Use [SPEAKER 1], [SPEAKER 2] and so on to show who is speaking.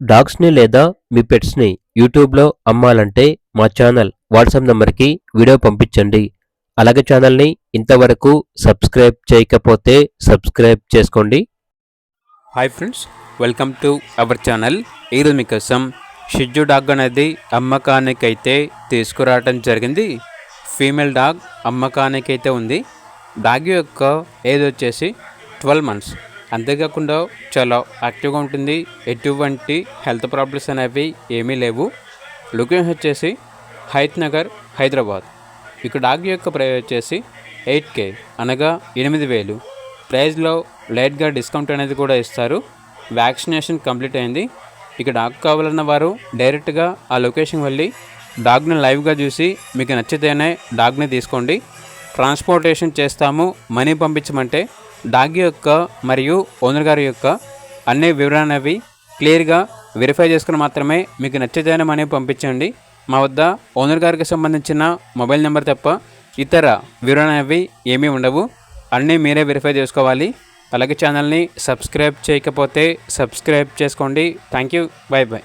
[SPEAKER 1] డాగ్స్‌ని లేదా మీ పెట్స్‌ని యూట్యూబ్‌లో అమ్మాలంటే మా ఛానల్ వాట్సాప్ నంబర్‌కి వీడియో పంపించండి. అలాగే ఛానల్‌ని ఇంతవరకు సబ్స్క్రైబ్ చేయకపోతే సబ్స్క్రైబ్ చేసుకోండి.
[SPEAKER 2] Hi friends, welcome to our channel. ఈరోజు మీకోసం షిట్జూ డాగ్ అనేది అమ్మకానికైతే తీసుకురావడం జరిగింది. ఫీమేల్ డాగ్ అమ్మకానికైతే ఉంది. డాగ్ యొక్క ఏజ్ వచ్చేసి 12 మంత్స్. అంతేకాకుండా చాలా యాక్టివ్గా ఉంటుంది. ఎటువంటి హెల్త్ ప్రాబ్లమ్స్ అనేవి ఏమీ లేవు. లొకేషన్ వచ్చేసి హయత్ నగర్, హైదరాబాద్. ఇక డాగ్ యొక్క ప్రైస్ వచ్చేసి 8K అనగా 8,000. ప్రైస్లో లైట్గా డిస్కౌంట్ అనేది కూడా ఇస్తారు. వ్యాక్సినేషన్ కంప్లీట్ అయింది. ఇక డాగ్ కావాలన్న వారు డైరెక్ట్గా ఆ లొకేషన్ వెళ్ళి డాగ్ని లైవ్గా చూసి మీకు నచ్చితేనే డాగ్ని తీసుకోండి. ట్రాన్స్పోర్టేషన్ చేస్తాము, మనీ పంపించమంటే డాగ్ యొక్క మరియు ఓనర్ గారి యొక్క అన్ని వివరాలు అవి క్లియర్గా వెరిఫై చేసుకుని మాత్రమే మీకు నచ్చితేనే మనీ పంపించండి. మా వద్ద ఓనర్ గారికి సంబంధించిన మొబైల్ నెంబర్ తప్ప ఇతర వివరాలు అవి ఏమీ ఉండవు. అన్నీ మీరే వెరిఫై చేసుకోవాలి. అలాగే ఛానల్ని సబ్స్క్రైబ్ చేయకపోతే సబ్స్క్రైబ్ చేసుకోండి. Thank you. By by.